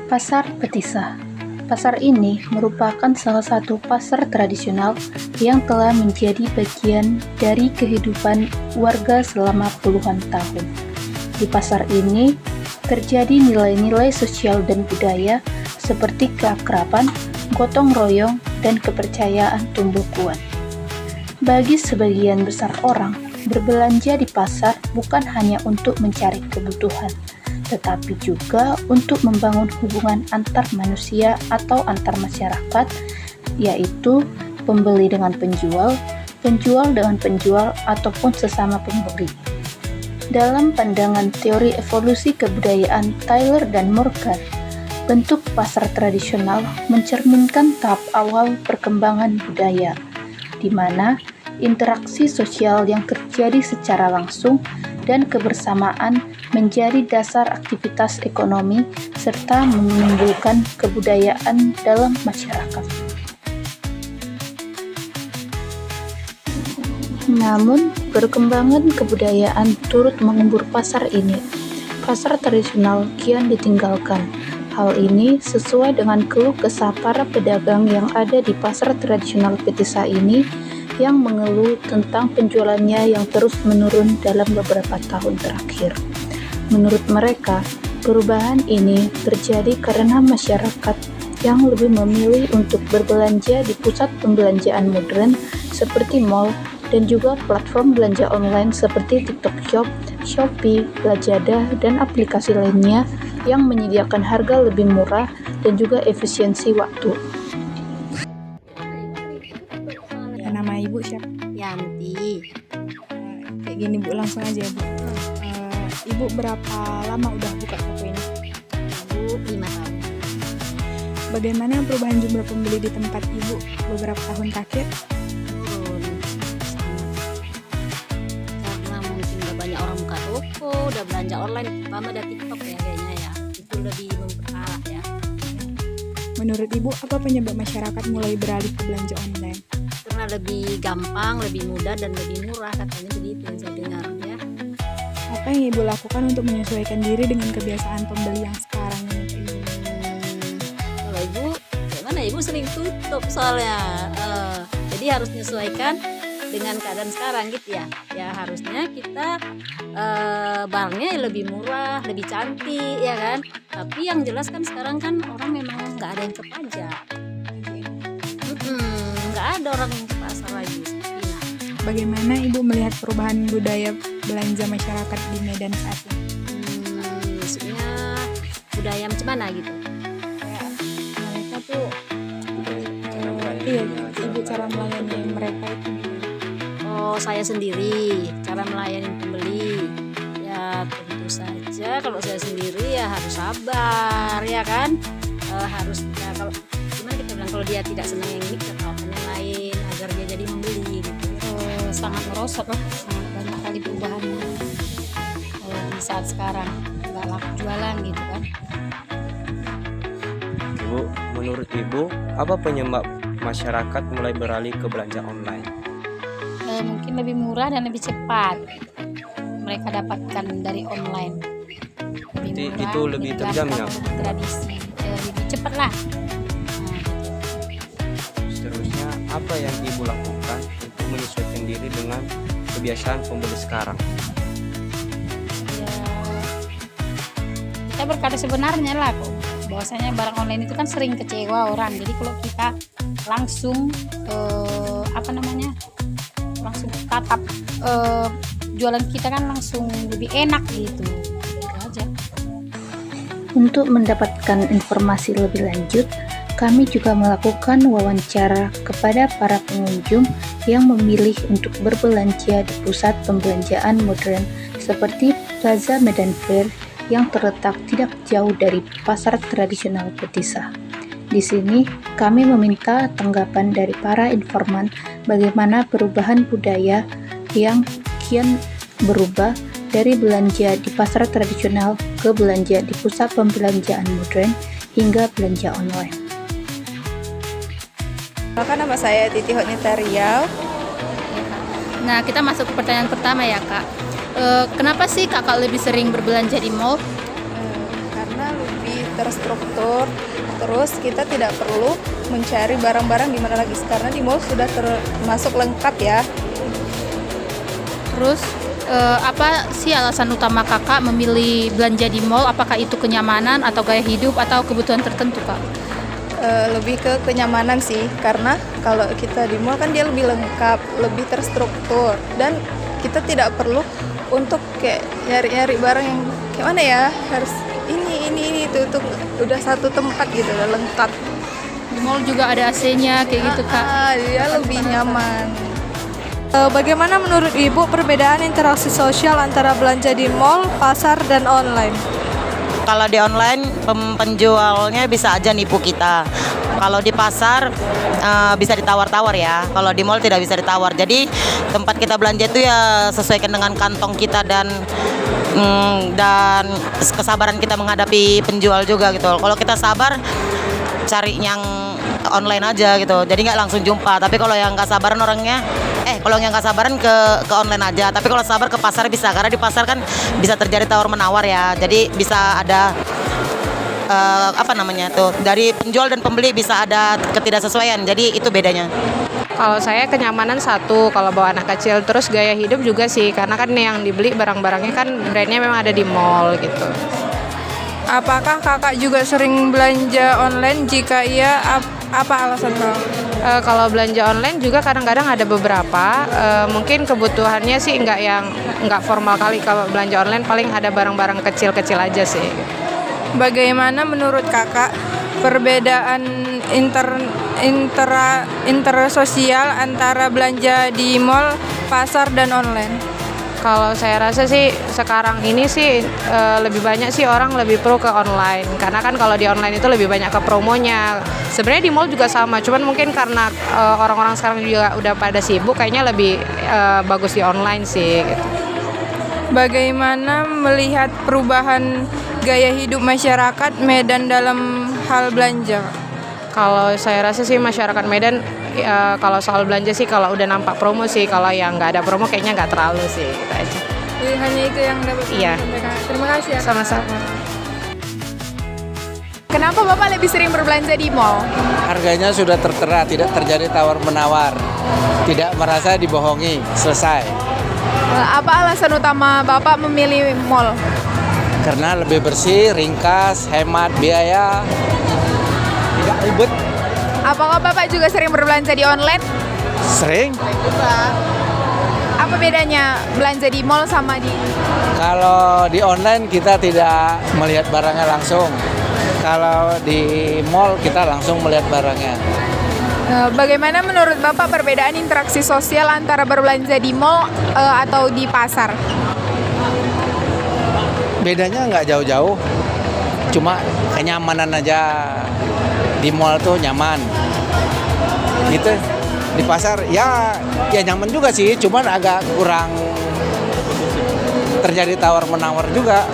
Pasar Petisa. Pasar ini merupakan salah satu pasar tradisional yang telah menjadi bagian dari kehidupan warga selama puluhan tahun. Di pasar ini terjadi nilai-nilai sosial dan budaya seperti keakraban, gotong royong, dan kepercayaan tumbuh kuat. Bagi sebagian besar orang, berbelanja di pasar bukan hanya untuk mencari kebutuhan, tetapi juga untuk membangun hubungan antar manusia atau antar masyarakat, yaitu pembeli dengan penjual, penjual dengan penjual, ataupun sesama pembeli. Dalam pandangan teori evolusi kebudayaan Tyler dan Morgan, bentuk pasar tradisional mencerminkan tahap awal perkembangan budaya, di mana interaksi sosial yang terjadi secara langsung dan kebersamaan menjadi dasar aktivitas ekonomi serta menimbulkan kebudayaan dalam masyarakat. Namun, perkembangan kebudayaan turut mengubur pasar ini. Pasar tradisional kian ditinggalkan. Hal ini sesuai dengan keluh kesah para pedagang yang ada di pasar tradisional Petisa ini, yang mengeluh tentang penjualannya yang terus menurun dalam beberapa tahun terakhir. Menurut mereka, perubahan ini terjadi karena masyarakat yang lebih memilih untuk berbelanja di pusat pembelanjaan modern seperti mall dan juga platform belanja online seperti TikTok Shop, Shopee, Lazada, dan aplikasi lainnya yang menyediakan harga lebih murah dan juga efisiensi waktu. Nama ibu siapa? Yanti. Kayak gini bu, langsung aja bu. Ibu berapa lama udah buka toko ini? Ibu 5 tahun. Bagaimana perubahan jumlah pembeli di tempat ibu beberapa tahun terakhir? Turun sangat. Karena mungkin udah banyak orang buka toko, udah belanja online, terutama dari TikTok ya kayaknya ya. Itu lebih memperparah ya. Menurut ibu, apa penyebab masyarakat mulai beralih ke belanja online? Karena lebih gampang, lebih mudah, dan lebih murah, katanya begitu yang saya dengar ya. Apa yang ibu lakukan untuk menyesuaikan diri dengan kebiasaan pembeli yang sekarang ini? Kalau ibu, gimana ibu sering tutup soalnya, jadi harus menyesuaikan dengan keadaan sekarang gitu ya. Ya harusnya kita barangnya lebih murah, lebih cantik ya kan. Tapi yang jelas kan sekarang kan orang memang nggak ada yang ke pajak. Nggak ada orang yang ke pasar lagi. Nah, Bagaimana ibu melihat perubahan budaya belanja masyarakat di Medan saat ini? maksudnya budaya macam mana gitu? Kayak mereka tuh, iya, ibu cara melayani mereka itu. Oh, saya sendiri cara melayani pembeli ya tentu saja kalau saya sendiri ya harus sabar ya kan, harus ya, kalau gimana kita bilang, kalau dia tidak senang yang ini kita tawarkan yang lain agar dia jadi membeli gitu. Sangat merosot lah, sangat banyak kali perubahannya di saat sekarang, nggak laku jualan gitu kan. Ibu, menurut ibu, apa penyebab masyarakat mulai beralih ke belanja online? Mungkin lebih murah dan lebih cepat mereka dapatkan dari online. Lebih murah, Itu lebih terjamin ya? Tradisi, lebih cepat lah. Seterusnya, apa yang ibu lakukan untuk menyesuaikan diri dengan kebiasaan pembeli sekarang? Ya, kita berkata sebenarnya lah kok, bahwasanya barang online itu kan sering kecewa orang. Jadi kalau kita langsung langsung tatap jualan kita kan langsung lebih enak gitu aja. Untuk mendapatkan informasi lebih lanjut, kami juga melakukan wawancara kepada para pengunjung yang memilih untuk berbelanja di pusat pembelanjaan modern seperti Plaza Medan Fair yang terletak tidak jauh dari pasar tradisional Petisa. Di sini, kami meminta tanggapan dari para informan bagaimana perubahan budaya yang kian berubah dari belanja di pasar tradisional ke belanja di pusat pembelanjaan modern hingga belanja online. Nama saya Titi Hotnita Riau. Nah, kita masuk ke pertanyaan pertama ya Kak. Kenapa sih kakak lebih sering berbelanja di mall? Karena lebih terstruktur. Terus kita tidak perlu mencari barang-barang di mana lagi karena di mall sudah termasuk lengkap ya. Terus apa sih alasan utama kakak memilih belanja di mall? Apakah itu kenyamanan atau gaya hidup atau kebutuhan tertentu, Kak? Lebih ke kenyamanan sih, karena kalau kita di mall kan dia lebih lengkap, lebih terstruktur, dan kita tidak perlu untuk kayak nyari-nyari barang yang kayak mana ya, harus ini itu udah satu tempat gitu, udah lengkap. Di mall juga ada AC-nya kayak gitu, Kak. Dia lebih nyaman. Bagaimana menurut Ibu perbedaan interaksi sosial antara belanja di mall, pasar, dan online? Kalau di online penjualnya bisa aja nipu kita. Kalau di pasar bisa ditawar-tawar ya. Kalau di mall tidak bisa ditawar. Jadi tempat kita belanja itu ya sesuaikan dengan kantong kita dan kesabaran kita menghadapi penjual juga gitu. Kalau kita sabar cari yang online aja gitu. Jadi nggak langsung jumpa. Tapi kalau yang nggak sabaran orangnya kalau yang nggak sabaran ke online aja. Tapi kalau sabar ke pasar bisa, karena di pasar kan bisa terjadi tawar menawar ya. Jadi bisa ada dari penjual dan pembeli bisa ada ketidaksesuaian. Jadi itu bedanya. Kalau saya kenyamanan satu, kalau bawa anak kecil, terus gaya hidup juga sih, karena kan yang dibeli barang-barangnya kan brandnya memang ada di mall gitu. Apakah kakak juga sering belanja online? Jika iya, apa alasan kakak? Kalau belanja online juga kadang-kadang ada beberapa, mungkin kebutuhannya sih nggak formal kali. Kalau belanja online paling ada barang-barang kecil-kecil aja sih. Bagaimana menurut kakak perbedaan intersosial antara belanja di mall, pasar, dan online? Kalau saya rasa sih sekarang ini sih lebih banyak sih orang lebih pro ke online, karena kan kalau di online itu lebih banyak ke promonya. Sebenarnya di mall juga sama, cuman mungkin karena orang-orang sekarang juga udah pada sibuk, kayaknya lebih bagus di online sih gitu. Bagaimana melihat perubahan gaya hidup masyarakat Medan dalam hal belanja? Kalau saya rasa sih masyarakat Medan kalau soal belanja sih kalau udah nampak promo sih, kalau yang nggak ada promo kayaknya nggak terlalu sih, gitu aja. Jadi hanya itu yang dapat Iya. sampaikan. Terima kasih ya. Sama-sama. Kenapa Bapak lebih sering berbelanja di mall? Harganya sudah tertera, tidak terjadi tawar-menawar, tidak merasa dibohongi, selesai. Apa alasan utama Bapak memilih mall? Karena lebih bersih, ringkas, hemat biaya, tidak ribet. Apakah Bapak juga sering berbelanja di online? Sering. Apa bedanya belanja di mall sama di... Kalau di online kita tidak melihat barangnya langsung. Kalau di mall kita langsung melihat barangnya. Bagaimana menurut Bapak perbedaan interaksi sosial antara berbelanja di mall atau di pasar? Bedanya nggak jauh-jauh, cuma kenyamanan aja. Di mall tuh nyaman, gitu. Di pasar ya nyaman juga sih, cuman agak kurang terjadi tawar menawar juga.